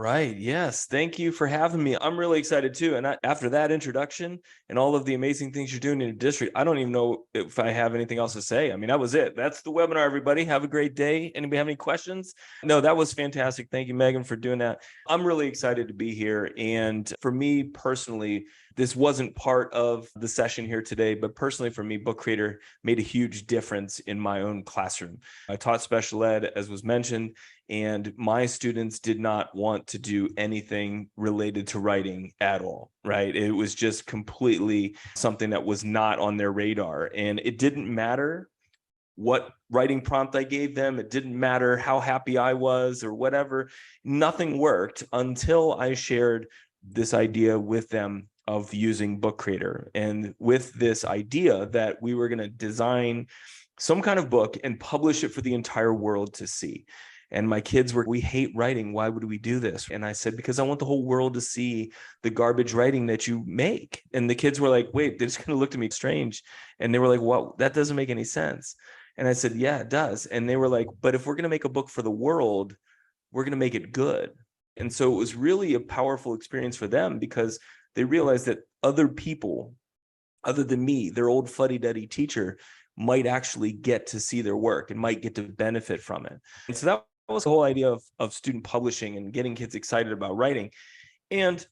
Right. Yes. Thank you for having me. I'm really excited too. And after that introduction and all of the amazing things you're doing in the district, I don't even know if I have anything else to say. I mean, that was it. That's the webinar, everybody. Have a great day. Anybody have any questions? No, that was fantastic. Thank you, Megan, for doing that. I'm really excited to be here. And for me personally, this wasn't part of the session here today, but personally for me, Book Creator made a huge difference in my own classroom. I taught special ed, as was mentioned, and my students did not want to do anything related to writing at all, right? It was just completely something that was not on their radar. And it didn't matter what writing prompt I gave them. It didn't matter how happy I was or whatever. Nothing worked until I shared this idea with them of using Book Creator, and with this idea that we were going to design some kind of book and publish it for the entire world to see. And my kids were, we hate writing. Why would we do this? And I said, because I want the whole world to see the garbage writing that you make. And the kids were like, wait, they just kind of looked at me strange. And they were like, well, that doesn't make any sense. And I said, yeah, it does. And they were like, but if we're going to make a book for the world, we're going to make it good. And so it was really a powerful experience for them, because they realized that other people, other than me, their old fuddy-duddy teacher, might actually get to see their work and might get to benefit from it. And so that was the whole idea of student publishing and getting kids excited about writing. And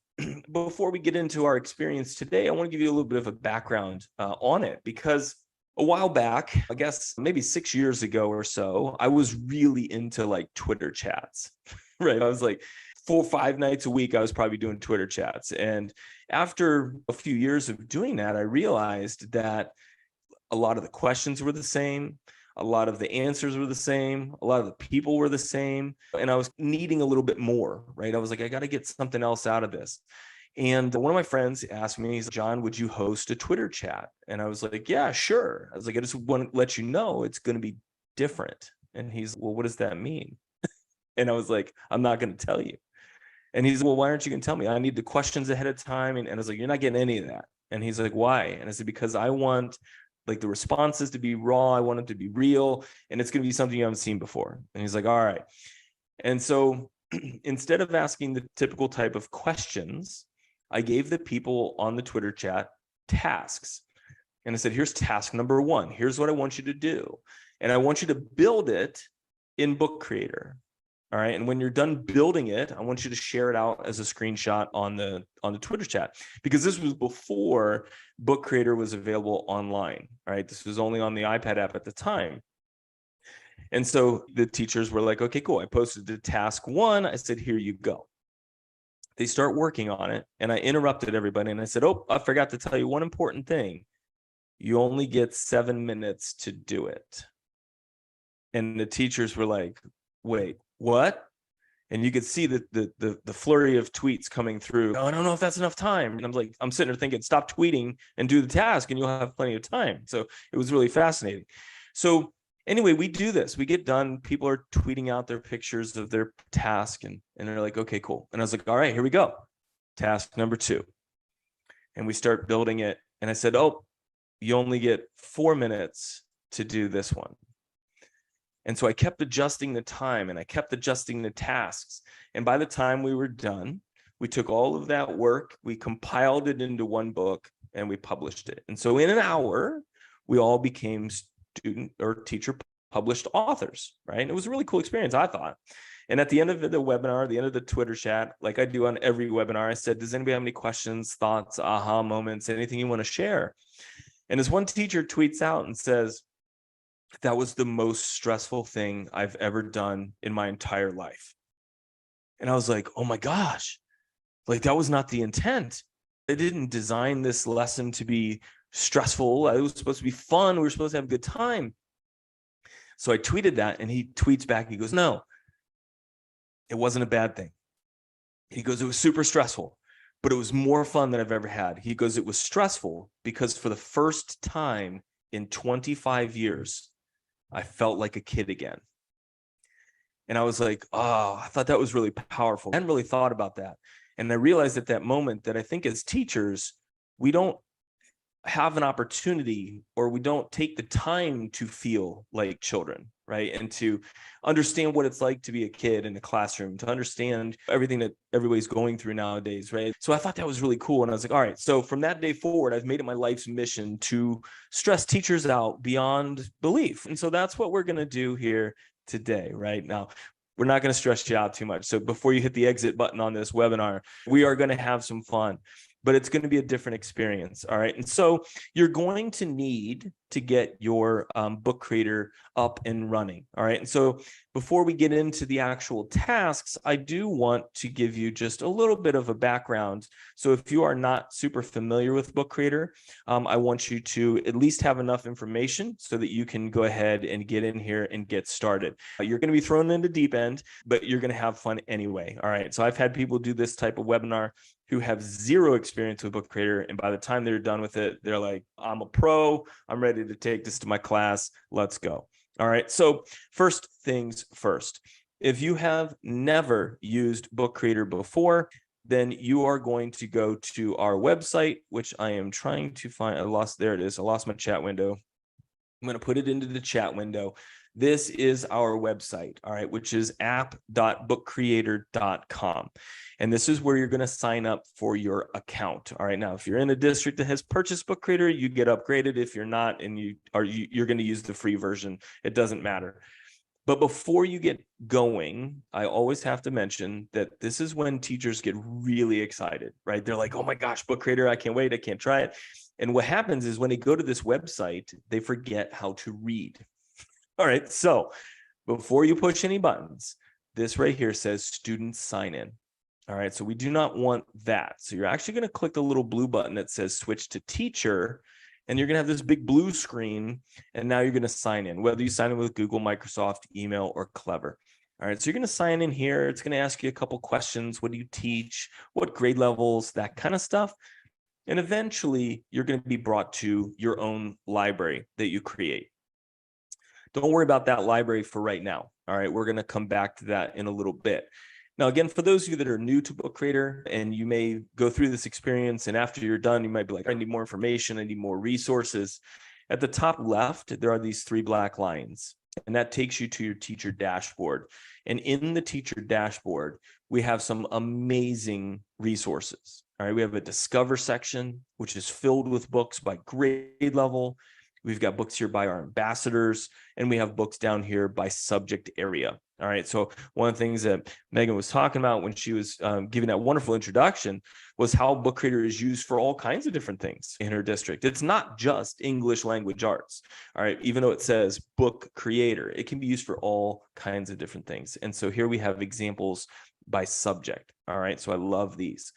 before we get into our experience today, I want to give you a little bit of a background on it, because a while back, I guess maybe 6 years ago or so, I was really into like Twitter chats, right? I was like 4 or 5 nights a week, I was probably doing Twitter chats. And after a few years of doing that, I realized that a lot of the questions were the same. A lot of the answers were the same. A lot of the people were the same. And I was needing a little bit more, right? I was like, I got to get something else out of this. And one of my friends asked me, he's like, John, would you host a Twitter chat? And I was like, yeah, sure. I was like, I just want to let you know it's going to be different. And he's, well, what does that mean? And I was like, I'm not going to tell you. And he's, well, why aren't you going to tell me? I need the questions ahead of time. And I was like, you're not getting any of that. And he's like, why? And I said, because I want like the responses to be raw. I want it to be real. And it's going to be something you haven't seen before. And he's like, all right. And so instead of asking the typical type of questions, I gave the people on the Twitter chat tasks. And I said, here's task number 1. Here's what I want you to do. And I want you to build it in Book Creator. All right. And when you're done building it, I want you to share it out as a screenshot on the Twitter chat, because this was before Book Creator was available online. All right. This was only on the iPad app at the time. And so the teachers were like, okay, cool. I posted the task 1. I said, here you go. They start working on it. And I interrupted everybody. And I said, oh, I forgot to tell you one important thing. You only get 7 minutes to do it. And the teachers were like, wait, what? And you could see the flurry of tweets coming through. Oh, I don't know if that's enough time. And I'm like, I'm sitting there thinking, stop tweeting and do the task and you'll have plenty of time. So it was really fascinating. So anyway, we do this. We get done. People are tweeting out their pictures of their task, and they're like, okay, cool. And I was like, all right, here we go. Task number 2. And we start building it. And I said, oh, you only get 4 minutes to do this one. And so I kept adjusting the time and I kept adjusting the tasks. And by the time we were done, we took all of that work, we compiled it into one book, and we published it. And so in an hour, we all became student or teacher published authors, right? And it was a really cool experience, I thought. And at the end of the webinar, the end of the Twitter chat, like I do on every webinar, I said, does anybody have any questions, thoughts, aha moments, anything you want to share? And this one teacher tweets out and says, that was the most stressful thing I've ever done in my entire life. And I was like, oh my gosh, like that was not the intent. I didn't design this lesson to be stressful. It was supposed to be fun. We were supposed to have a good time. So I tweeted that, and he tweets back. He goes, no, it wasn't a bad thing. He goes, it was super stressful, but it was more fun than I've ever had. He goes, it was stressful because for the first time in 25 years, I felt like a kid again. And I was like, oh, I thought that was really powerful. I hadn't really thought about that. And I realized at that moment that I think as teachers, we don't have an opportunity, or we don't take the time to feel like children, right? And to understand what it's like to be a kid in a classroom, to understand everything that everybody's going through nowadays, right? So I thought that was really cool. And I was like, all right, so from that day forward, I've made it my life's mission to stress teachers out beyond belief. And so that's what we're going to do here today, right? Now, we're not going to stress you out too much. So before you hit the exit button on this webinar, we are going to have some fun, but it's going to be a different experience. All right. And so you're going to need to get your book creator up and running. All right. And so before we get into the actual tasks, I do want to give you just a little bit of a background. So if you are not super familiar with book creator, I want you to at least have enough information so that you can go ahead and get in here and get started. You're going to be thrown into deep end, but you're going to have fun anyway. All right. So I've had people do this type of webinar who have zero experience with book creator. And by the time they're done with it, they're like, I'm a pro, I'm ready to take this to my class. Let's go. All right. So first things first, if you have never used book creator before, then you are going to go to our website, which I am trying to find. There it is. I lost my chat window. I'm going to put it into the chat window. This is our website, all right, which is app.bookcreator.com. And this is where you're going to sign up for your account. All right. Now, if you're in a district that has purchased book creator, you get upgraded. If you're not, and you're going to use the free version, it doesn't matter. But before you get going, I always have to mention that this is when teachers get really excited, right? They're like, oh my gosh, book creator, I can't wait. I can't try it. And what happens is when they go to this website, they forget how to read. All right. So before you push any buttons, this right here says students sign in. All right. So we do not want that. So you're actually going to click the little blue button that says switch to teacher. And you're going to have this big blue screen. And now you're going to sign in, whether you sign in with Google, Microsoft, email, or Clever. All right. So you're going to sign in here. It's going to ask you a couple questions. What do you teach? What grade levels? That kind of stuff. And eventually you're going to be brought to your own library that you create. Don't worry about that library for right now. All right. We're going to come back to that in a little bit. Now, again, for those of you that are new to book creator and you may go through this experience and after you're done, you might be like, I need more information. I need more resources. At the top left, there are these 3 black lines, and that takes you to your teacher dashboard. And in the teacher dashboard, we have some amazing resources. All right. We have a discover section, which is filled with books by grade level. We've got books here by our ambassadors, and we have books down here by subject area. All right. So one of the things that Megan was talking about when she was giving that wonderful introduction was how book creator is used for all kinds of different things in her district. It's not just English language arts. All right. Even though it says book creator, it can be used for all kinds of different things. And so here we have examples by subject. All right. So I love these.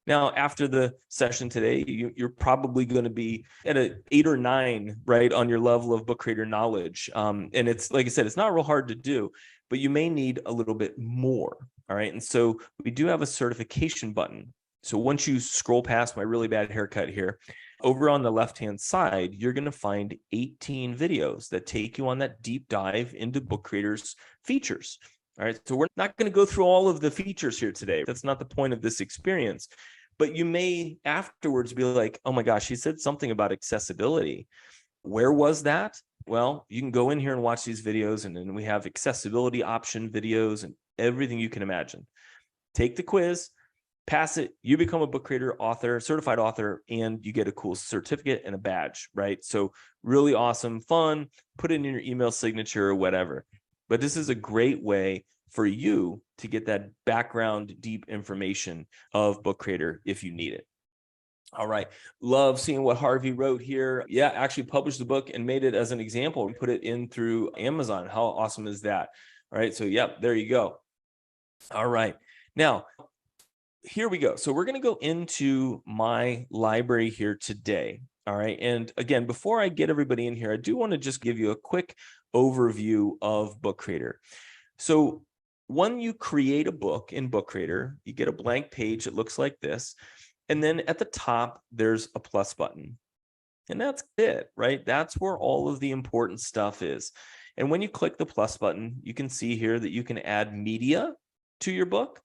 Now, after the session today, you're probably going to be at an 8 or 9, right, on your level of book creator knowledge. And it's, like I said, it's not real hard to do, but you may need a little bit more. All right. And so we do have a certification button. So once you scroll past my really bad haircut here, over on the left-hand side, you're going to find 18 videos that take you on that deep dive into book creators' features. All right. So we're not going to go through all of the features here today. That's not the point of this experience. But you may afterwards be like, oh my gosh, he said something about accessibility. Where was that? Well, you can go in here and watch these videos, and then we have accessibility option videos and everything you can imagine. Take the quiz, pass it, you become a book creator author, certified author, and you get a cool certificate and a badge, right? So really awesome, fun, put it in your email signature or whatever. But this is a great way for you to get that background, deep information of book creator if you need it. All right. Love seeing what Harvey wrote here. Yeah, actually published the book and made it as an example and put it in through Amazon. How awesome is that? All right. So, yep, there you go. All right. Now, here we go. So we're going to go into my library here today. All right. And again, before I get everybody in here, I do want to just give you a quick overview of book creator. So when you create a book in book creator, you get a blank page that looks like this. And then at the top, there's a plus button. And that's it, right? That's where all of the important stuff is. And when you click the plus button, you can see here that you can add media to your book.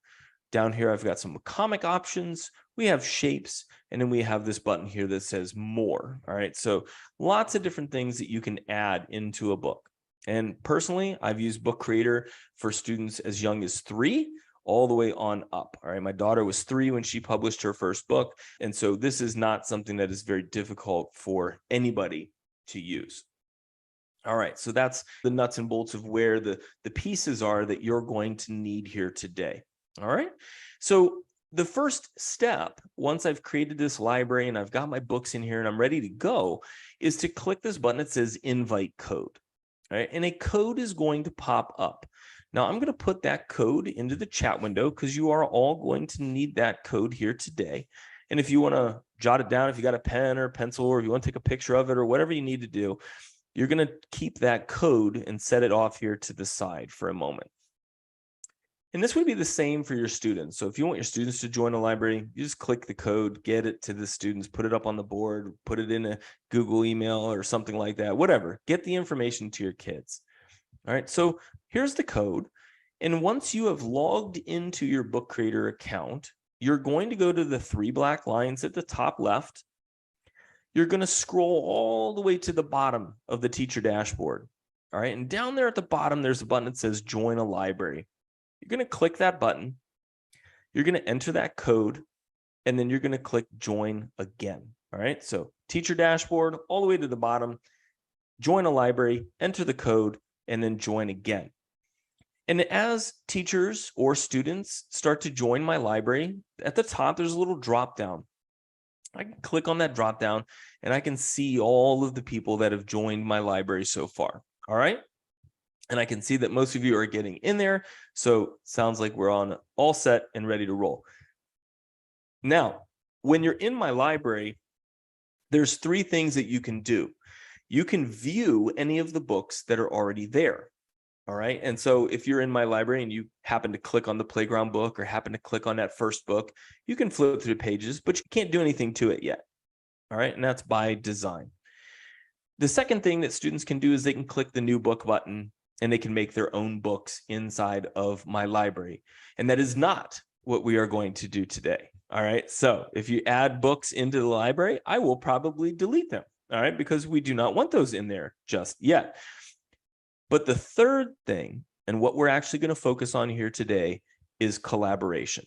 Down here, I've got some comic options. We have shapes, and then we have this button here that says more. All right. So lots of different things that you can add into a book. And personally, I've used Book Creator for students as young as 3 all the way on up. All right. My daughter was 3 when she published her first book. And so this is not something that is very difficult for anybody to use. All right. So that's the nuts and bolts of where the pieces are that you're going to need here today. All right. So the first step, once I've created this library and I've got my books in here and I'm ready to go, is to click this button that says invite code. All right. And a code is going to pop up. Now I'm going to put that code into the chat window because you are all going to need that code here today. And if you want to jot it down, if you got a pen or pencil, or if you want to take a picture of it or whatever you need to do, you're going to keep that code and set it off here to the side for a moment. And this would be the same for your students. So if you want your students to join a library, you just click the code, get it to the students, put it up on the board, put it in a Google email or something like that, whatever. Get the information to your kids. All right, so here's the code. And once you have logged into your Book Creator account, you're going to go to the 3 black lines at the top left. You're going to scroll all the way to the bottom of the teacher dashboard. All right, and down there at the bottom, there's a button that says join a library. You're going to click that button. You're going to enter that code, and then you're going to click join again. All right, so teacher dashboard all the way to the bottom, join a library, enter the code, and then join again. And as teachers or students start to join my library, at the top, there's a little drop down. I can click on that drop down and I can see all of the people that have joined my library so far. All right. And I can see that most of you are getting in there. So sounds like we're on all set and ready to roll. Now, when you're in my library, there's 3 things that you can do. You can view any of the books that are already there. All right. And so if you're in my library and you happen to click on the playground book or happen to click on that first book, you can flip through the pages, but you can't do anything to it yet. All right. And that's by design. The second thing that students can do is they can click the new book button and they can make their own books inside of my library. And that is not what we are going to do today. All right. So if you add books into the library, I will probably delete them. All right. Because we do not want those in there just yet. But the third thing, and what we're actually going to focus on here today, is collaboration.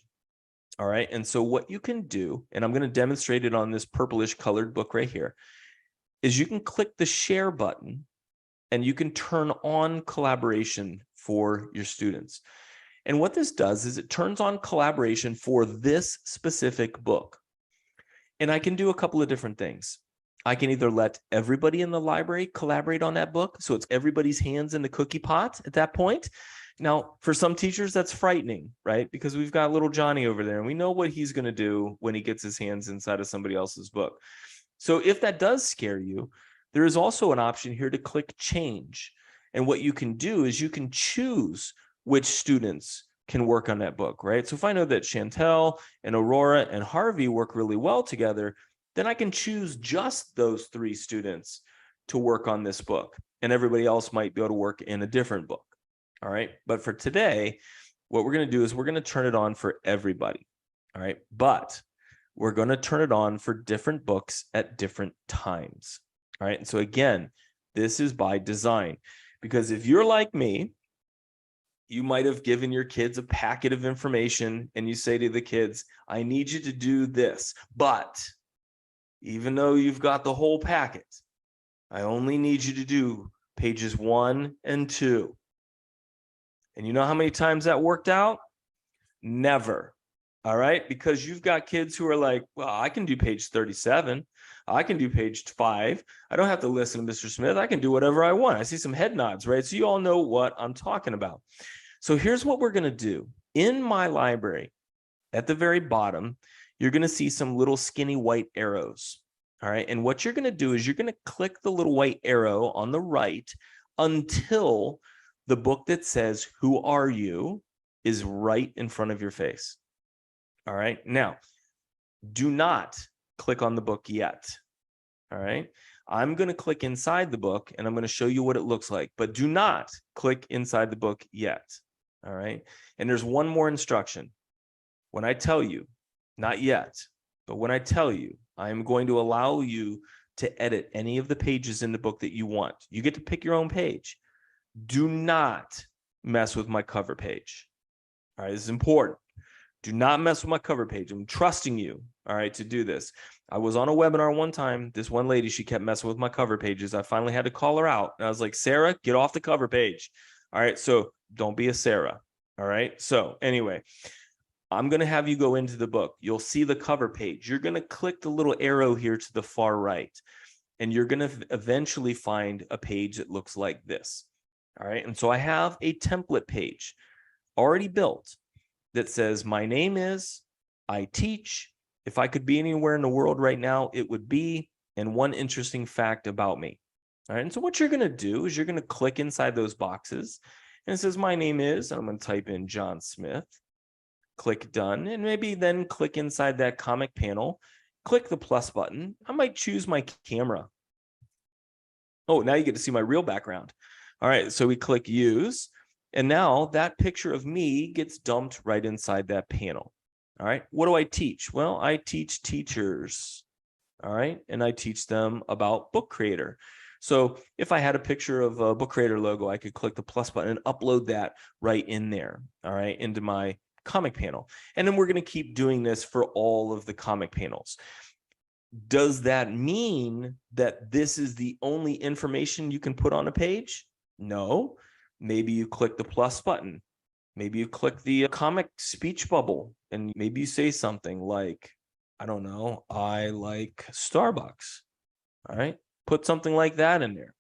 All right. And so what you can do, and I'm going to demonstrate it on this purplish colored book right here, is you can click the share button and you can turn on collaboration for your students. And what this does is it turns on collaboration for this specific book. And I can do a couple of different things. I can either let everybody in the library collaborate on that book, so it's everybody's hands in the cookie pot at that point. Now, for some teachers, that's frightening, right? Because we've got little Johnny over there, and we know what he's going to do when he gets his hands inside of somebody else's book. So if that does scare you, there is also an option here to click change. And what you can do is you can choose which students can work on that book, right? So if I know that Chantel and Aurora and Harvey work really well together, then I can choose just those 3 students to work on this book, and everybody else might be able to work in a different book. All right. But for today, what we're going to do is we're going to turn it on for everybody. All right. But we're going to turn it on for different books at different times. All right. And so again, this is by design, because if you're like me, you might have given your kids a packet of information and you say to the kids, I need you to do this, but even though you've got the whole packet, I only need you to do pages 1 and 2. And you know how many times that worked out? Never. All right. Because you've got kids who are like, well, I can do page 37. I can do page 5. I don't have to listen to Mr. Smith. I can do whatever I want. I see some head nods, right? So you all know what I'm talking about. So here's what we're going to do. In my library, at the very bottom, you're going to see some little skinny white arrows. All right. And what you're going to do is you're going to click the little white arrow on the right until the book that says, "Who are you?" is right in front of your face. All right. Now, do not click on the book yet. All right. I'm going to click inside the book and I'm going to show you what it looks like, but do not click inside the book yet. All right. And there's one more instruction. When I tell you, not yet, but when I tell you, I am going to allow you to edit any of the pages in the book that you want. You get to pick your own page, Do not mess with my cover page. All right, this is important. Do not mess with my cover page. I'm trusting you, all right, to do this. I was on a webinar one time. This one lady, she kept messing with my cover pages. I finally had to call her out. And I was like, Sarah, get off the cover page. All right, so don't be a Sarah. All right, so anyway, I'm going to have you go into the book. You'll see the cover page. You're going to click the little arrow here to the far right, and you're going to eventually find a page that looks like this. All right, and so I have a template page already built that says, my name is, I teach. If I could be anywhere in the world right now, it would be, and one interesting fact about me. All right, and so what you're going to do is you're going to click inside those boxes, and it says, my name is, and I'm going to type in Jon Smith, click done, and maybe then click inside that comic panel, click the plus button. I might choose my camera. Oh, now you get to see my real background. All right, so we click use. And now that picture of me gets dumped right inside that panel. All right, what do I teach? Well, I teach teachers. All right, and I teach them about Book Creator. So if I had a picture of a Book Creator logo, I could click the plus button and upload that right in there, all right, into my comic panel. And then we're going to keep doing this for all of the comic panels. Does that mean that this is the only information you can put on a page? No. Maybe you click the plus button. Maybe you click the comic speech bubble, and maybe you say something like, I don't know, I like Starbucks. All right, put something like that in there.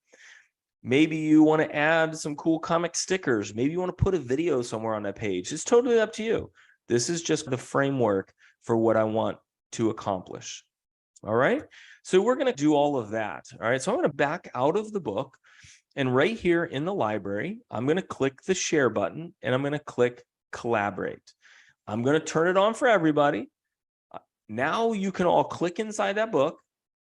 Maybe you want to add some cool comic stickers. Maybe you want to put a video somewhere on that page. It's totally up to you. This is just the framework for what I want to accomplish. All right, so we're going to do all of that. All right, so I'm going to back out of the book. And right here in the library, I'm going to click the share button, and I'm going to click collaborate. I'm going to turn it on for everybody. Now you can all click inside that book.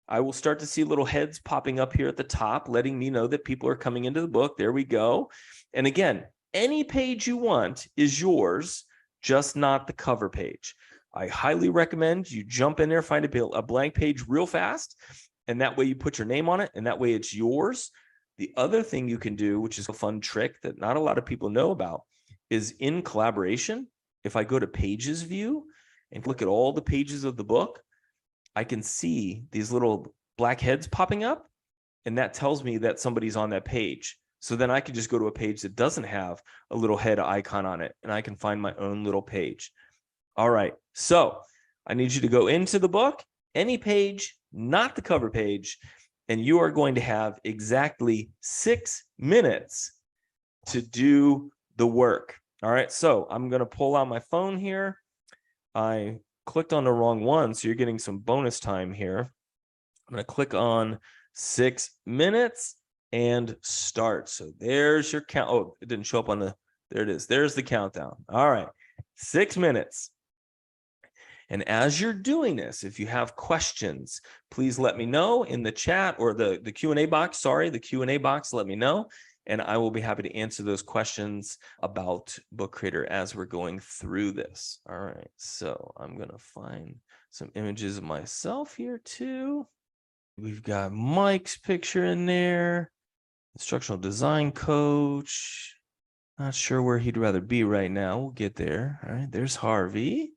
I will start to see little heads popping up here at the top, letting me know that people are coming into the book. There we go. And again, any page you want is yours, just not the cover page. I highly recommend you jump in there, find a blank page real fast, and that way you put your name on it, and that way it's yours. The other thing you can do, which is a fun trick that not a lot of people know about, is in collaboration. If I go to pages view and look at all the pages of the book, I can see these little black heads popping up, and that tells me that somebody's on that page. So then I can just go to a page that doesn't have a little head icon on it, and I can find my own little page. All right, so I need you to go into the book, any page, not the cover page, and you are going to have exactly 6 minutes to do the work. All right, so I'm going to pull out my phone here. I clicked on the wrong one, so you're getting some bonus time here. I'm going to click on 6 minutes and start. So there's your count. Oh, it didn't show up on the, there it is. There's the countdown. All right, 6 minutes. And as you're doing this, if you have questions, please let me know in the chat or the Q&A box. Sorry, the Q&A box, let me know. And I will be happy to answer those questions about Book Creator as we're going through this. All right, so I'm going to find some images of myself here too. We've got Mike's picture in there, instructional design coach. Not sure where he'd rather be right now. We'll get there. All right, there's Harvey.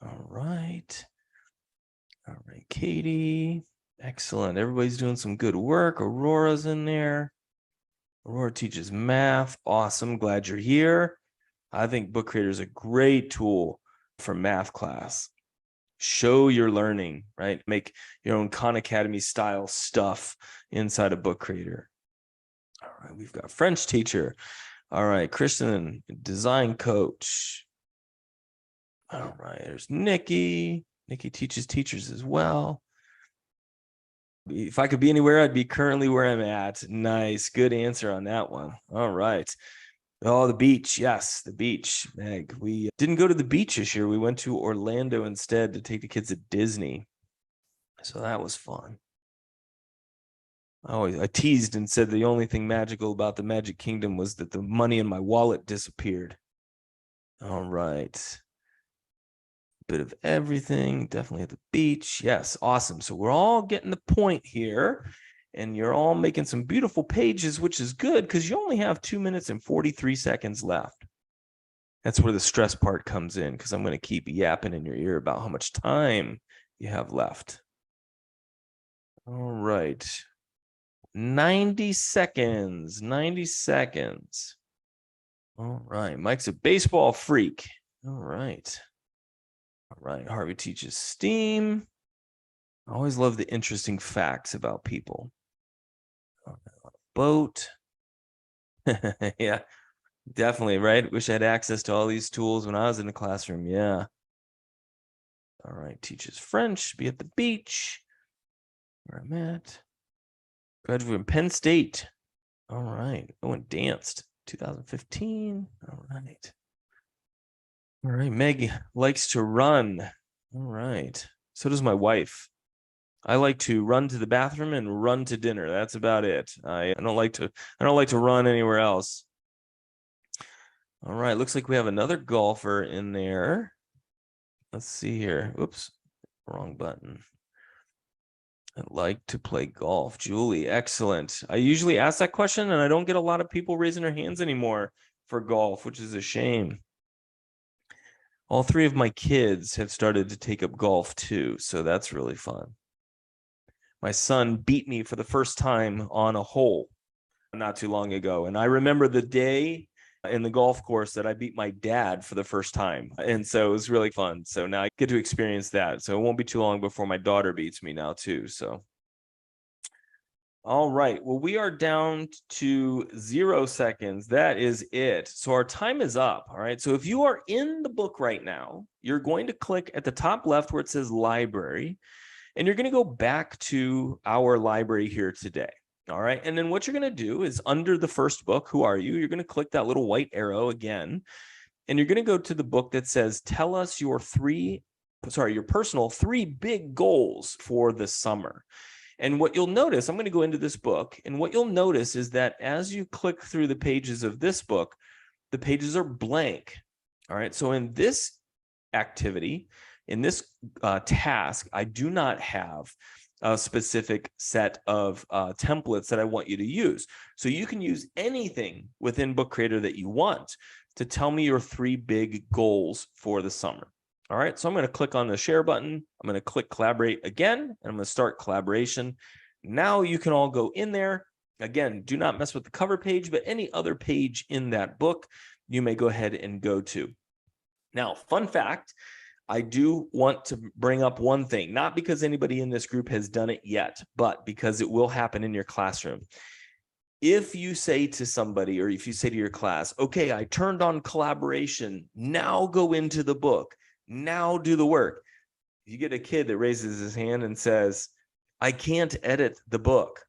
All right. All right, Katie. Excellent. Everybody's doing some good work. Aurora's in there. Aurora teaches math. Awesome. Glad you're here. I think Book Creator is a great tool for math class. Show your learning, right? Make your own Khan Academy style stuff inside of Book Creator. All right, we've got French teacher. All right, Kristen, design coach. All right, there's Nikki. Nikki teaches teachers as well. If I could be anywhere, I'd be currently where I'm at. Nice, good answer on that one. All right. Oh, the beach. Yes, the beach, Meg. We didn't go to the beach this year. We went to Orlando instead to take the kids to Disney. So that was fun. I teased and said the only thing magical about the Magic Kingdom was that the money in my wallet disappeared. All right. Bit of everything, definitely at the beach. Yes, awesome. So we're all getting the point here. And you're all making some beautiful pages, which is good because you only have 2 minutes and 43 seconds left. That's where the stress part comes in, because I'm going to keep yapping in your ear about how much time you have left. All right. 90 seconds. 90 seconds. All right. Mike's a baseball freak. All right. All right. Harvey teaches STEAM. I always love the interesting facts about people. Boat. Yeah, definitely, right? Wish I had access to all these tools when I was in the classroom. Yeah. All right. Teaches French. Be at the beach. Where I'm at. Graduated from Penn State. All right. Oh, and danced 2015. All right. All right. Meg likes to run. All right. So does my wife. I like to run to the bathroom and run to dinner. That's about it. I don't like to run anywhere else. All right. Looks like we have another golfer in there. Let's see here. Oops. Wrong button. I like to play golf. Julie, excellent. I usually ask that question and I don't get a lot of people raising their hands anymore for golf, which is a shame. All three of my kids have started to take up golf too, so that's really fun. My son beat me for the first time on a hole not too long ago. And I remember the day in the golf course that I beat my dad for the first time. And so it was really fun. So now I get to experience that. So it won't be too long before my daughter beats me now too. So. All right. Well, we are down to 0 seconds. That is it. So our time is up. All right. So if you are in the book right now, you're going to click at the top left where it says library, and you're going to go back to our library here today. All right. And then what you're going to do is under the first book, Who Are You? You're going to click that little white arrow again, and you're going to go to the book that says, tell us your personal 3 big goals for the summer. And what you'll notice, I'm going to go into this book, and what you'll notice is that as you click through the pages of this book, the pages are blank. All right. So in this activity, in this task, I do not have a specific set of templates that I want you to use. So you can use anything within Book Creator that you want to tell me your 3 big goals for the summer. All right, so I'm going to click on the share button. I'm going to click collaborate again, and I'm going to start collaboration. Now you can all go in there. Again, do not mess with the cover page, but any other page in that book, you may go ahead and go to. Now, fun fact, I do want to bring up one thing, not because anybody in this group has done it yet, but because it will happen in your classroom. If you say to somebody, or if you say to your class, okay, I turned on collaboration, now go into the book. Now do the work. You get a kid that raises his hand and says, I can't edit the book.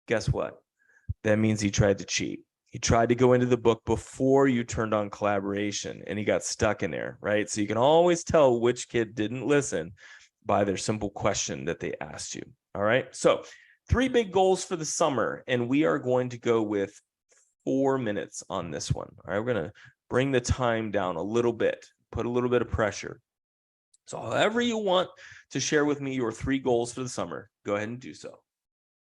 Guess what? That means he tried to cheat. He tried to go into the book before you turned on collaboration, and he got stuck in there, right? So you can always tell which kid didn't listen by their simple question that they asked you. All right. So 3 big goals for the summer, and we are going to go with 4 minutes on this one. All right. We're going to bring the time down a little bit. Put a little bit of pressure. So however you want to share with me your 3 goals for the summer, go ahead and do so.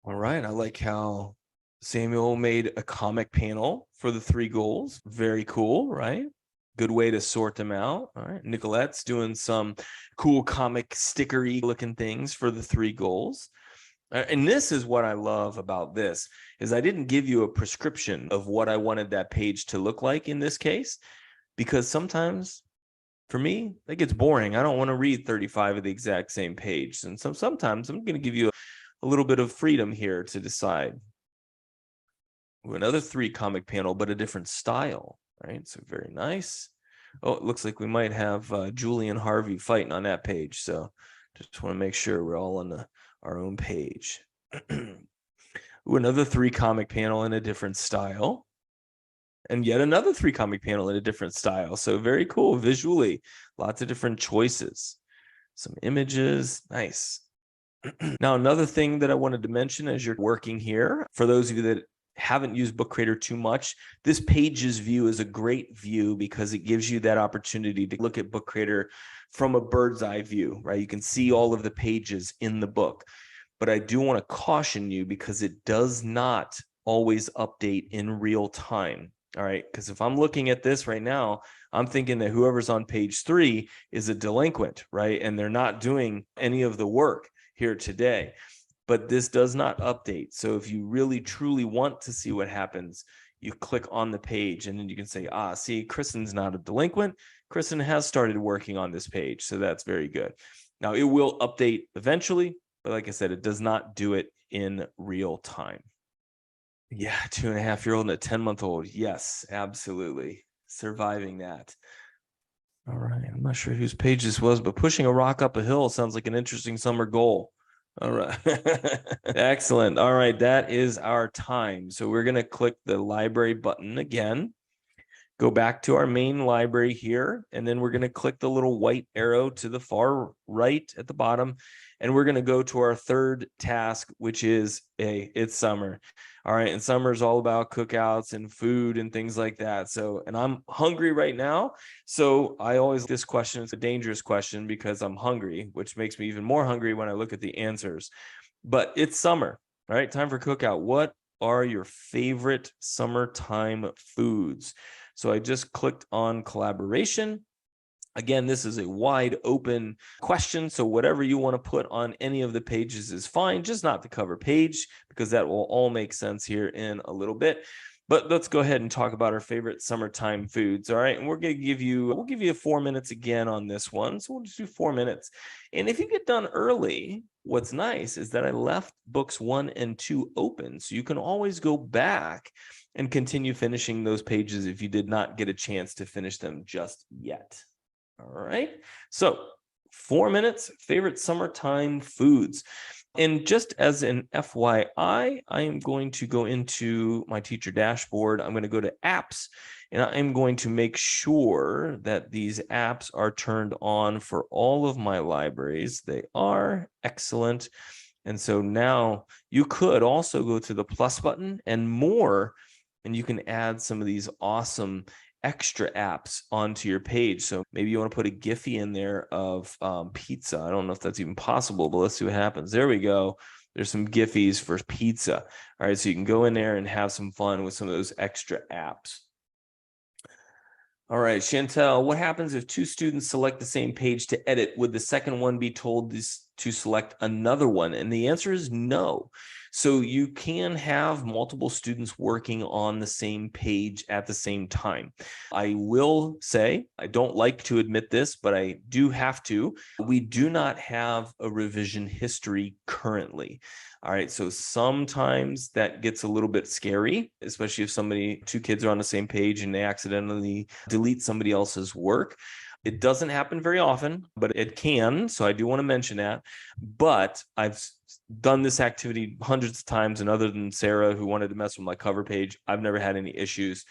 All right. I like how Samuel made a comic panel for the 3 goals. Very cool, right? Good way to sort them out. All right. Nicolette's doing some cool comic stickery looking things for the 3 goals. And this is what I love about this, is I didn't give you a prescription of what I wanted that page to look like in this case, because sometimes for me, that gets boring. I don't want to read 35 of the exact same page. And so sometimes I'm going to give you a little bit of freedom here to decide. Another 3 comic panel, but a different style, right? So very nice. Oh, it looks like we might have Julie and Harvey fighting on that page. So just want to make sure we're all on our own page. Ooh, another 3 comic panel in a different style. And yet another 3 comic panel in a different style. So very cool visually, lots of different choices, some images, nice. Now, another thing that I wanted to mention as you're working here, for those of you that haven't used Book Creator too much, this pages view is a great view because it gives you that opportunity to look at Book Creator from a bird's eye view, right? You can see all of the pages in the book. but I do want to caution you because it does not always update in real time. All right. Because if I'm looking at this right now, I'm thinking that whoever's on page 3 is a delinquent, right? And they're not doing any of the work here today. But this does not update. So if you really truly want to see what happens, you click on the page and then you can say, see, Kristen's not a delinquent. Kristen has started working on this page. So that's very good. Now it will update eventually, but like I said, it does not do it in real time. Yeah, 2.5-year-old and a 10-month-old. Yes, absolutely. Surviving that. All right. I'm not sure whose page this was, but pushing a rock up a hill sounds like an interesting summer goal. All right. Excellent. All right. That is our time. So we're going to click the library button again. Go back to our main library here, and then we're going to click the little white arrow to the far right at the bottom, and we're going to go to our third task, which is it's summer. All right, and summer is all about cookouts and food and things like that. So, and I'm hungry right now, so I always, this question is a dangerous question because I'm hungry, which makes me even more hungry when I look at the answers. But it's summer, all right? Time for cookout. What are your favorite summertime foods? So I just clicked on collaboration. Again, this is a wide open question. So whatever you want to put on any of the pages is fine, just not the cover page, because that will all make sense here in a little bit. But let's go ahead and talk about our favorite summertime foods. All right. And we'll give you 4 minutes again on this one. So we'll just do 4 minutes. And if you get done early, what's nice is that I left books 1 and 2 open. So you can always go back and continue finishing those pages if you did not get a chance to finish them just yet. All right. So 4 minutes, favorite summertime foods. And just as an FYI, I am going to go into my teacher dashboard. I'm going to go to apps, and I'm going to make sure that these apps are turned on for all of my libraries. They are. Excellent. And so now you could also go to the plus button and more, and you can add some of these awesome extra apps onto your page. So maybe you want to put a Giphy in there of pizza. I don't know if that's even possible, but let's see what happens. There we go. There's some Giphies for pizza. All right, so you can go in there and have some fun with some of those extra apps. All right, Chantel, what happens if 2 students select the same page to edit? Would the second one be told to select another one? And the answer is no. So you can have multiple students working on the same page at the same time. I will say, I don't like to admit this, but I do have to. We do not have a revision history currently. All right, so sometimes that gets a little bit scary, especially if 2 kids are on the same page and they accidentally delete somebody else's work. It doesn't happen very often, but it can. So I do want to mention that. But I've done this activity hundreds of times, and other than Sarah, who wanted to mess with my cover page, I've never had any issues.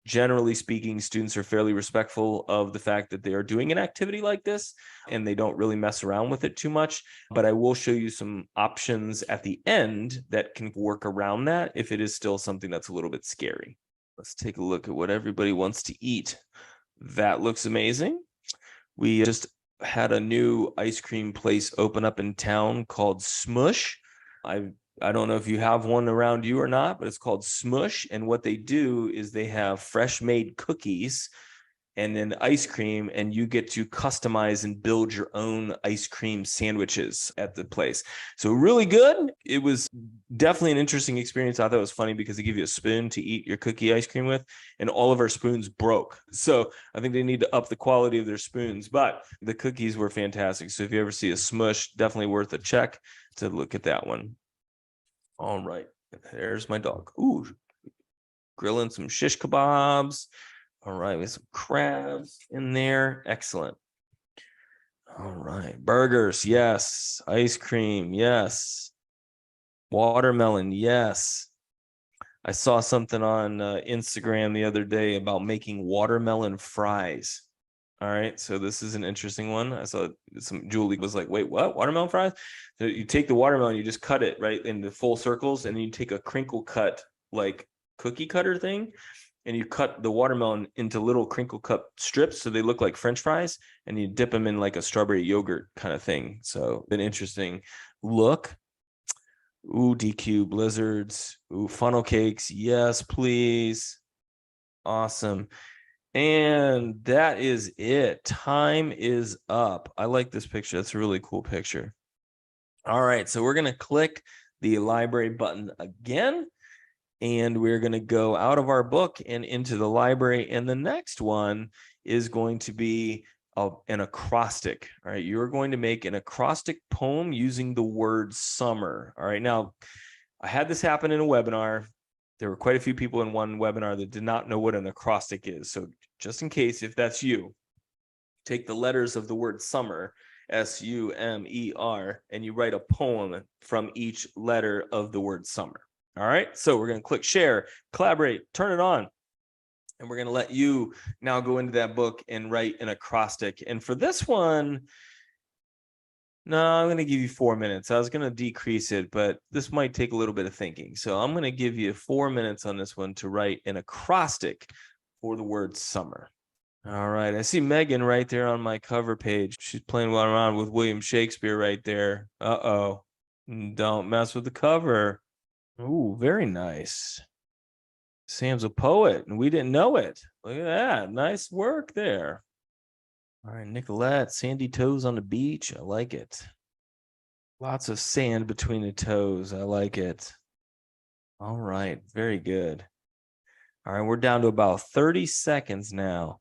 Generally speaking, students are fairly respectful of the fact that they are doing an activity like this, and they don't really mess around with it too much. But I will show you some options at the end that can work around that if it is still something that's a little bit scary. Let's take a look at what everybody wants to eat. That looks amazing. We just had a new ice cream place open up in town called Smush. I don't know if you have one around you or not, but it's called Smush. And what they do is they have fresh made cookies and then ice cream, and you get to customize and build your own ice cream sandwiches at the place. So really good. It was definitely an interesting experience. I thought it was funny because they give you a spoon to eat your cookie ice cream with, and all of our spoons broke. So I think they need to up the quality of their spoons, but the cookies were fantastic. So if you ever see a Smush, definitely worth a check to look at that one. All right, there's my dog. Ooh, grilling some shish kebabs. All right, we have some crabs in there. Excellent. All right, burgers, yes. Ice cream, yes. Watermelon, yes. I saw something on Instagram the other day about making watermelon fries. All right, so this is an interesting one. I saw Julie was like, wait, what? Watermelon fries? So you take the watermelon, you just cut it right into full circles, and then you take a crinkle cut, like cookie cutter thing, and you cut the watermelon into little crinkle cut strips so they look like French fries, and you dip them in like a strawberry yogurt kind of thing. So an interesting look. Ooh, DQ blizzards. Ooh, funnel cakes. Yes, please. Awesome. And that is it. Time is up. I like this picture. That's a really cool picture. All right, so we're going to click the library button again, and we're going to go out of our book and into the library. And the next one is going to be an acrostic. All right, you're going to make an acrostic poem using the word summer. All right, now I had this happen in a webinar. There were quite a few people in one webinar that did not know what an acrostic is. So just in case, if that's you, take the letters of the word summer, S-U-M-E-R, and you write a poem from each letter of the word summer. All right, so we're going to click share, collaborate, turn it on. And we're going to let you now go into that book and write an acrostic. And for this one, no, I'm going to give you 4 minutes. I was going to decrease it, but this might take a little bit of thinking. So I'm going to give you 4 minutes on this one to write an acrostic for the word summer. All right. I see Megan right there on my cover page. She's playing around with William Shakespeare right there. Uh-oh. Don't mess with the cover. Ooh, very nice. Sam's a poet, and we didn't know it. Look at that. Nice work there. All right, Nicolette, sandy toes on the beach. I like it. Lots of sand between the toes. I like it. All right, very good. All right, we're down to about 30 seconds now.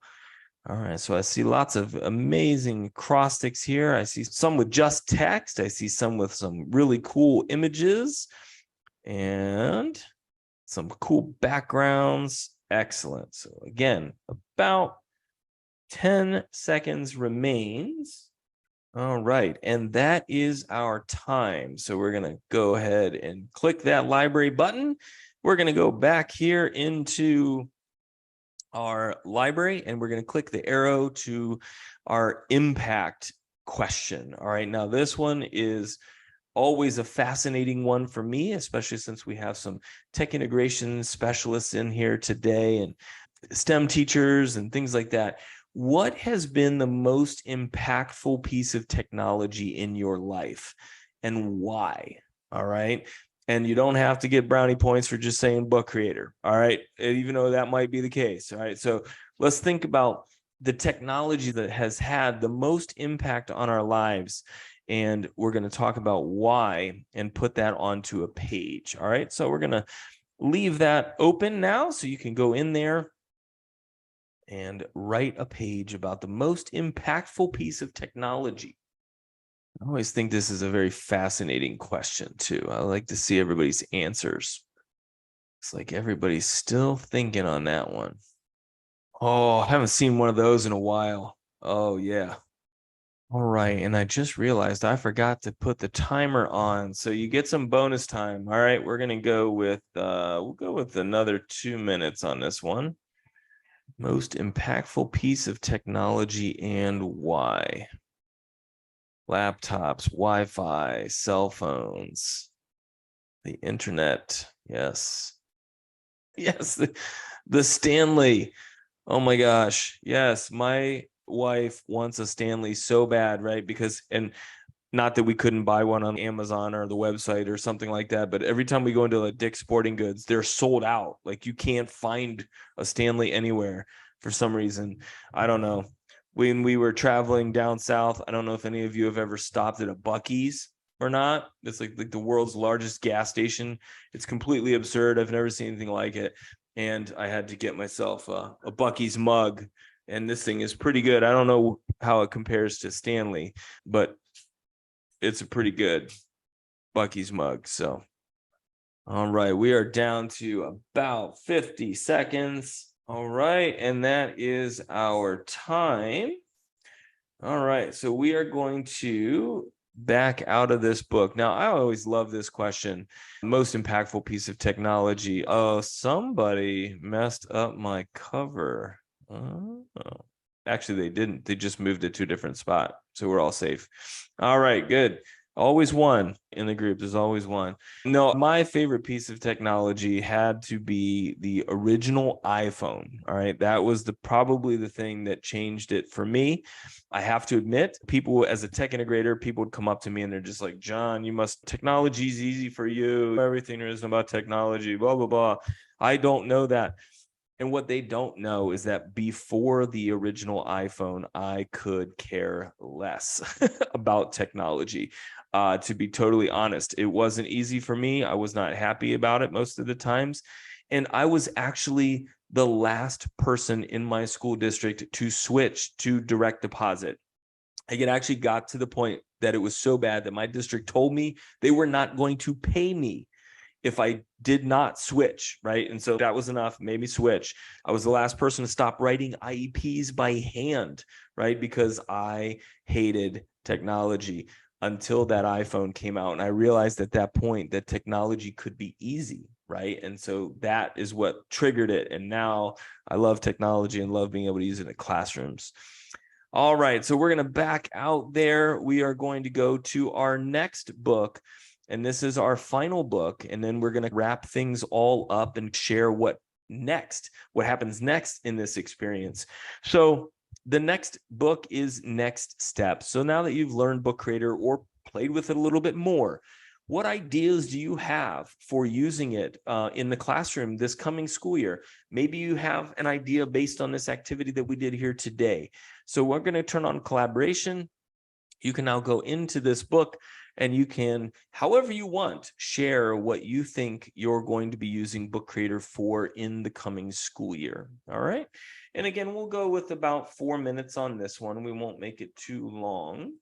All right, so I see lots of amazing acrostics here. I see some with just text. I see some with some really cool images and some cool backgrounds. Excellent. So again, about 10 seconds remains. All right, and that is our time. So we're going to go ahead and click that library button. We're going to go back here into our library, and we're going to click the arrow to our impact question. All right, now this one is always a fascinating one for me, especially since we have some tech integration specialists in here today and STEM teachers and things like that. What has been the most impactful piece of technology in your life and why? All right. And you don't have to get brownie points for just saying book creator. All right. Even though that might be the case. All right. So let's think about the technology that has had the most impact on our lives. And we're going to talk about why and put that onto a page. All right. So we're going to leave that open now so you can go in there and write a page about the most impactful piece of technology. I always think this is a very fascinating question, too. I like to see everybody's answers. It's like everybody's still thinking on that one. Oh, I haven't seen one of those in a while. Oh, yeah. All right. And I just realized I forgot to put the timer on. So you get some bonus time. All right. We're going to go with, we'll go with another 2 minutes on this one. Most impactful piece of technology and why? Laptops, Wi-Fi, cell phones, the internet. Yes. Yes. The Stanley. Oh my gosh. Yes. My wife wants a Stanley so bad, right? Because, and not that we couldn't buy one on Amazon or the website or something like that, but every time we go into like Dick's Sporting Goods, they're sold out. Like you can't find a Stanley anywhere for some reason. I don't know. When we were traveling down south, I don't know if any of you have ever stopped at a Buc-ee's or not. It's like the world's largest gas station. It's completely absurd. I've never seen anything like it. And I had to get myself a Buc-ee's mug. And this thing is pretty good. I don't know how it compares to Stanley, but it's a pretty good Buc-ee's mug. So, all right, we are down to about 50 seconds. All right, and that is our time. All right, so we are going to back out of this book. Now, I always love this question. Most impactful piece of technology. Oh, somebody messed up my cover. Oh. Actually, they didn't. They just moved it to a different spot. So we're all safe. All right, good. Always one in the group. There's always one. No, my favorite piece of technology had to be the original iPhone. All right. That was probably the thing that changed it for me. I have to admit, people as a tech integrator, people would come up to me and they're just like, Jon, technology's easy for you. Everything there is about technology, blah, blah, blah. I don't know that. And what they don't know is that before the original iPhone, I could care less about technology. To be totally honest, it wasn't easy for me. I was not happy about it most of the times. And I was actually the last person in my school district to switch to direct deposit. It actually got to the point that it was so bad that my district told me they were not going to pay me if I did not switch, right? And so that was enough, made me switch. I was the last person to stop writing IEPs by hand, right? Because I hated technology until that iPhone came out. And I realized at that point that technology could be easy, right? And so that is what triggered it. And now I love technology and love being able to use it in classrooms. All right, so we're going to back out there. We are going to go to our next book. And this is our final book. And then we're going to wrap things all up and share what happens next in this experience. So the next book is Next Steps. So now that you've learned Book Creator or played with it a little bit more, what ideas do you have for using it in the classroom this coming school year? Maybe you have an idea based on this activity that we did here today. So we're going to turn on collaboration. You can now go into this book and you can, however you want, share what you think you're going to be using Book Creator for in the coming school year. All right. And again, we'll go with about 4 minutes on this one. We won't make it too long,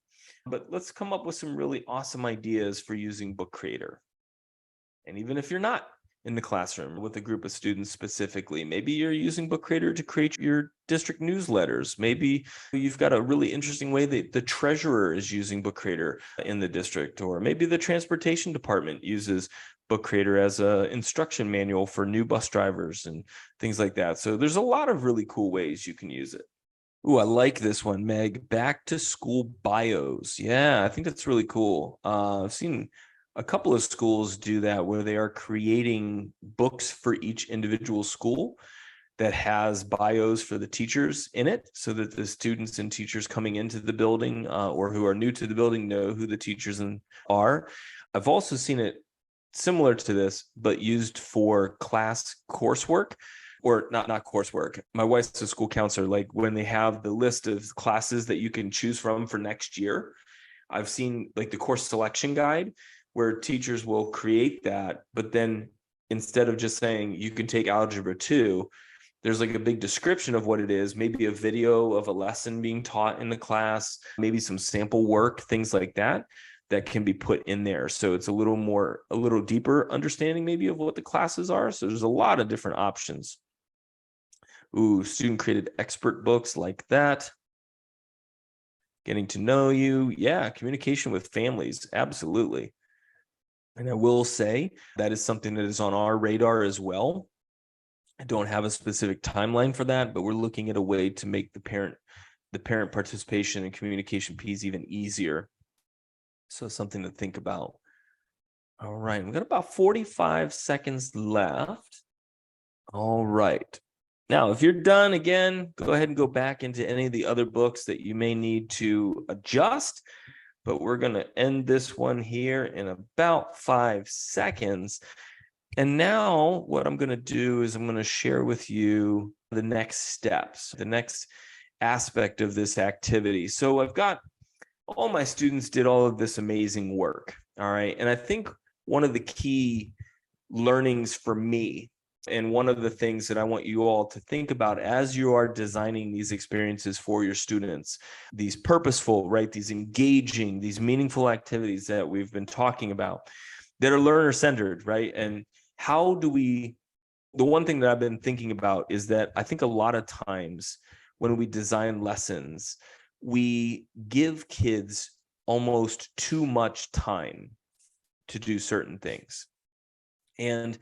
but let's come up with some really awesome ideas for using Book Creator. And even if you're not in the classroom with a group of students specifically, maybe you're using Book Creator to create your district newsletters. Maybe you've got a really interesting way that the treasurer is using Book Creator in the district, or maybe the transportation department uses Book Creator as an instruction manual for new bus drivers and things like that. So there's a lot of really cool ways you can use it. Ooh, I like this one, Meg. Back to school bios. Yeah, I think that's really cool. I've seen a couple of schools do that where they are creating books for each individual school that has bios for the teachers in it, so that the students and teachers coming into the building or who are new to the building know who the teachers are. I've also seen it similar to this, but used for class coursework, or not coursework. My wife's a school counselor. Like when they have the list of classes that you can choose from for next year, I've seen like the course selection guide where teachers will create that, but then instead of just saying you can take Algebra 2, there's like a big description of what it is, maybe a video of a lesson being taught in the class, maybe some sample work, things like that, that can be put in there. So it's a little deeper understanding maybe of what the classes are. So there's a lot of different options. Ooh, student created expert books like that. Getting to know you. Yeah, communication with families. Absolutely. And I will say that is something that is on our radar as well. I don't have a specific timeline for that, but we're looking at a way to make the parent participation and communication piece even easier. So something to think about. All right, we've got about 45 seconds left. All right. Now, if you're done, again, go ahead and go back into any of the other books that you may need to adjust. But we're going to end this one here in about 5 seconds. And now what I'm going to do is I'm going to share with you the next steps, the next aspect of this activity. So I've got all my students did all of this amazing work. All right. And I think one of the key learnings for me, and one of the things that I want you all to think about as you are designing these experiences for your students, these purposeful, right, these engaging, these meaningful activities that we've been talking about that are learner-centered, right? And the one thing that I've been thinking about is that I think a lot of times when we design lessons, we give kids almost too much time to do certain things. And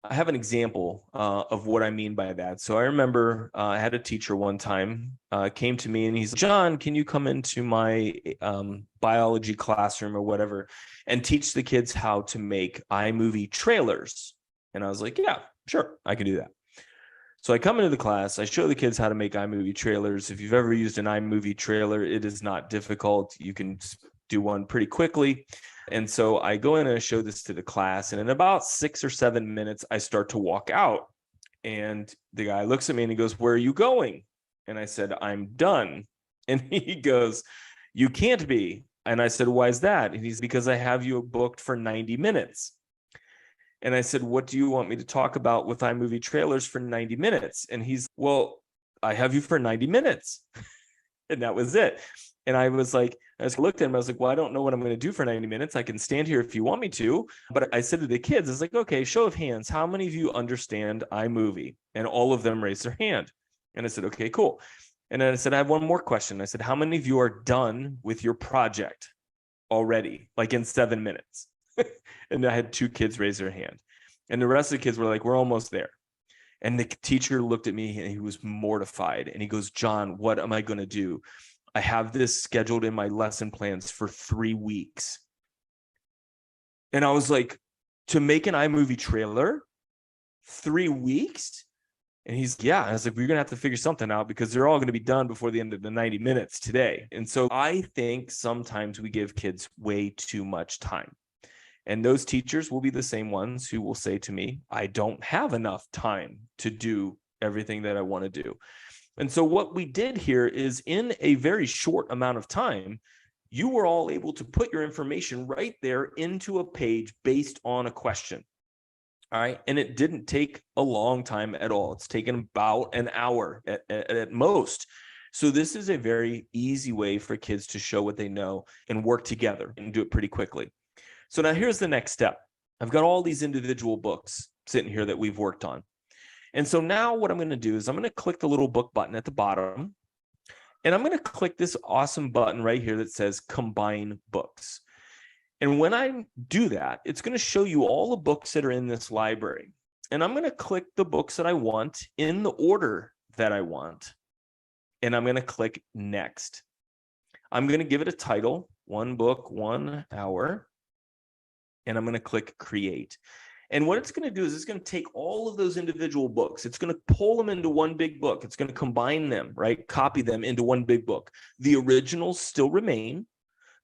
I have an example of what I mean by that. So I remember I had a teacher one time came to me and he's, John, can you come into my biology classroom or whatever and teach the kids how to make iMovie trailers? And I was like, yeah, sure, I can do that. So I come into the class, I show the kids how to make iMovie trailers. If you've ever used an iMovie trailer, it is not difficult. You can do one pretty quickly. And so I go in and I show this to the class. And in about 6 or 7 minutes, I start to walk out. And the guy looks at me and he goes, where are you going? And I said, I'm done. And he goes, you can't be. And I said, why is that? And he's, because I have you booked for 90 minutes. And I said, what do you want me to talk about with iMovie trailers for 90 minutes? And he's, well, I have you for 90 minutes. And that was it. And I was like, I just looked at him. I was like, well, I don't know what I'm going to do for 90 minutes. I can stand here if you want me to. But I said to the kids, I was like, okay, show of hands. How many of you understand iMovie? And all of them raised their hand. And I said, okay, cool. And then I said, I have one more question. I said, how many of you are done with your project already, like in 7 minutes? And I had 2 kids raise their hand. And the rest of the kids were like, we're almost there. And the teacher looked at me and he was mortified. And he goes, John, what am I going to do? I have this scheduled in my lesson plans for 3 weeks. And I was like, to make an iMovie trailer, 3 weeks? And he's, yeah. And I was like, we're going to have to figure something out because they're all going to be done before the end of the 90 minutes today. And so I think sometimes we give kids way too much time. And those teachers will be the same ones who will say to me, I don't have enough time to do everything that I want to do. And so what we did here is in a very short amount of time, you were all able to put your information right there into a page based on a question. All right. And it didn't take a long time at all. It's taken about an hour at most. So this is a very easy way for kids to show what they know and work together and do it pretty quickly. So now here's the next step. I've got all these individual books sitting here that we've worked on. And so now what I'm going to do is I'm going to click the little book button at the bottom. And I'm going to click this awesome button right here that says Combine Books. And when I do that, it's going to show you all the books that are in this library. And I'm going to click the books that I want in the order that I want. And I'm going to click Next. I'm going to give it a title, 1 book, 1 hour. And I'm going to click Create. And what it's going to do is it's going to take all of those individual books. It's going to pull them into one big book. It's going to combine them, right? Copy them into one big book. The originals still remain,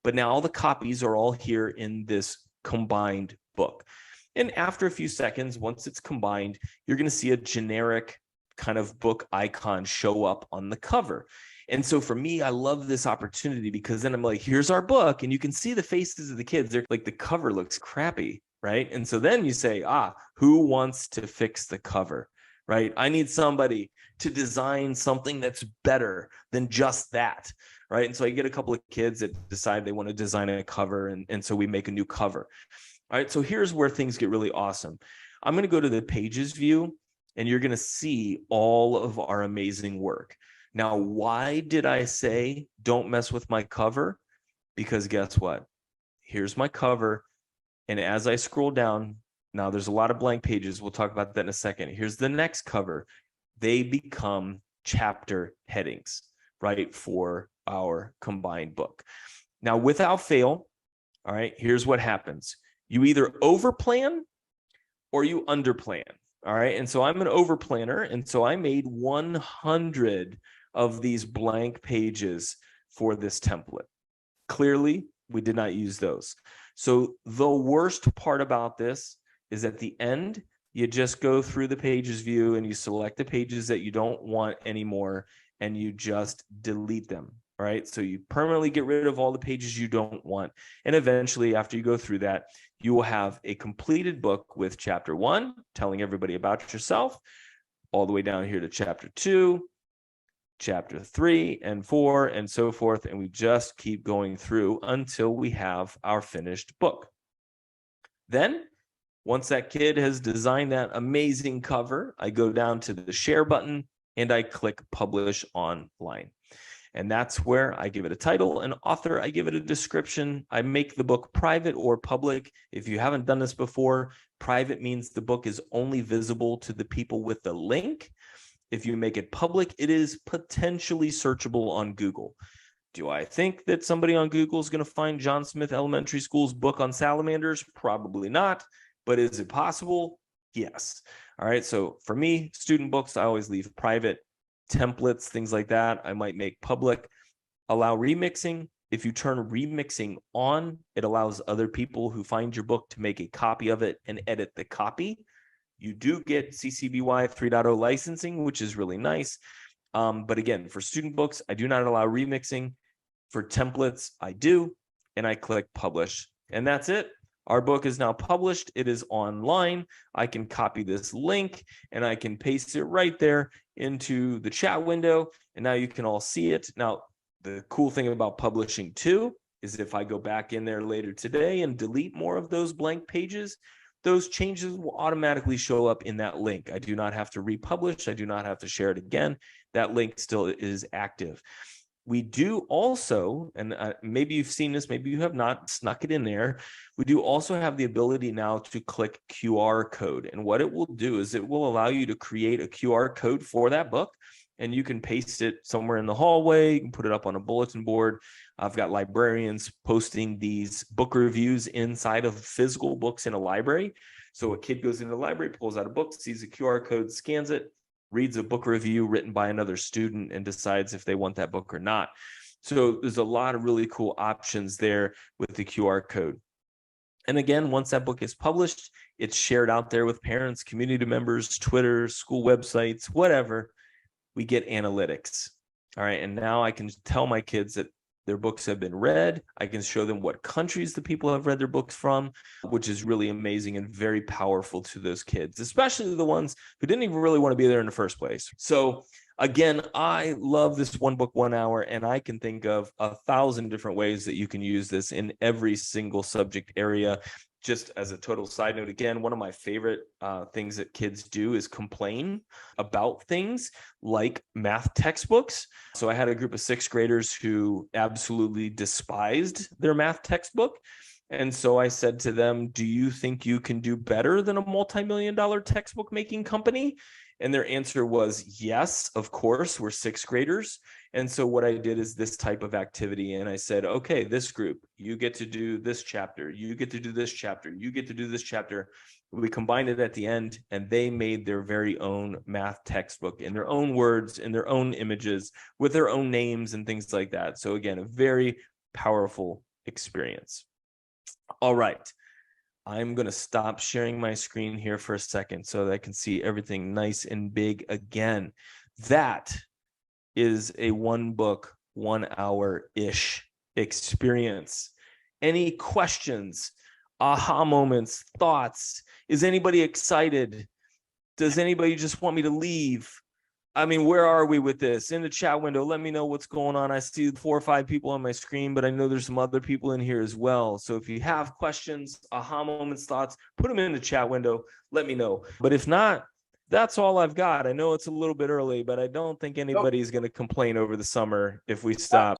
but now all the copies are all here in this combined book. And after a few seconds, once it's combined, you're going to see a generic kind of book icon show up on the cover. And so for me, I love this opportunity because then I'm like, here's our book. And you can see the faces of the kids. They're like, the cover looks crappy, right? And so then you say, who wants to fix the cover, right? I need somebody to design something that's better than just that, right? And so I get a couple of kids that decide they want to design a cover. And so we make a new cover. All right, so here's where things get really awesome. I'm going to go to the Pages view, and you're going to see all of our amazing work. Now, why did I say don't mess with my cover? Because guess what? Here's my cover. And as I scroll down, now there's a lot of blank pages. We'll talk about that in a second. Here's the next cover. They become chapter headings, right, for our combined book. Now, without fail, all right, here's what happens. You either overplan or you underplan. All right. And so I'm an overplanner. And so I made 100 of these blank pages for this template. Clearly, we did not use those. So the worst part about this is at the end, you just go through the Pages view and you select the pages that you don't want anymore and you just delete them. All right. So you permanently get rid of all the pages you don't want. And eventually, after you go through that, you will have a completed book with chapter 1, telling everybody about yourself, all the way down here to chapter 2, chapter 3 and 4, and so forth. And we just keep going through until we have our finished book. Then, once that kid has designed that amazing cover, I go down to the share button and I click Publish Online. And that's where I give it a title, an author, I give it a description. I make the book private or public. If you haven't done this before, private means the book is only visible to the people with the link. If you make it public, it is potentially searchable on Google. Do I think that somebody on Google is going to find Jon Smith Elementary School's book on salamanders? Probably not. But is it possible? Yes. All right. So for me, student books, I always leave private. Templates, things like that, I might make public. Allow remixing. If you turn remixing on, it allows other people who find your book to make a copy of it and edit the copy. You do get CC BY 3.0 licensing, which is really nice. But again, for student books, I do not allow remixing. For templates, I do, and I click publish. And that's it. Our book is now published. It is online. I can copy this link and I can paste it right there into the chat window. And now you can all see it. Now, the cool thing about publishing too is if I go back in there later today and delete more of those blank pages, those changes will automatically show up in that link. I do not have to republish. I do not have to share it again. That link still is active. We do also, and maybe you've seen this, maybe you have not, snuck it in there. We do also have the ability now to click QR code. And what it will do is it will allow you to create a QR code for that book, and you can paste it somewhere in the hallway. You can put it up on a bulletin board. I've got librarians posting these book reviews inside of physical books in a library. So a kid goes into the library, pulls out a book, sees a QR code, scans it, reads a book review written by another student, and decides if they want that book or not. So there's a lot of really cool options there with the QR code. And again, once that book is published, it's shared out there with parents, community members, Twitter, school websites, whatever. We get analytics. All right. And now I can tell my kids that their books have been read. I can show them what countries the people have read their books from, which is really amazing and very powerful to those kids, especially the ones who didn't even really want to be there in the first place. So again, I love this 1 book, 1 hour, and I can think of 1,000 different ways that you can use this in every single subject area. Just as a total side note, again, one of my favorite things that kids do is complain about things like math textbooks. So I had a group of 6th graders who absolutely despised their math textbook. And so I said to them, do you think you can do better than a multi-million-dollar textbook making company? And their answer was yes, of course, we're 6th graders. And so what I did is this type of activity. And I said, okay, this group, you get to do this chapter, you get to do this chapter, you get to do this chapter. We combined it at the end, and they made their very own math textbook in their own words, in their own images, with their own names and things like that. So again, a very powerful experience. All right. I'm going to stop sharing my screen here for a second so that I can see everything nice and big again. That is a 1 book, 1 hour-ish experience. Any questions, aha moments, thoughts? Is anybody excited? Does anybody just want me to leave? I mean, where are we with this? In the chat window, let me know what's going on. I see 4 or 5 people on my screen, but I know there's some other people in here as well. So if you have questions, aha moments, thoughts, put them in the chat window. Let me know. But if not, that's all I've got. I know it's a little bit early, but I don't think anybody's going to complain over the summer if we stop.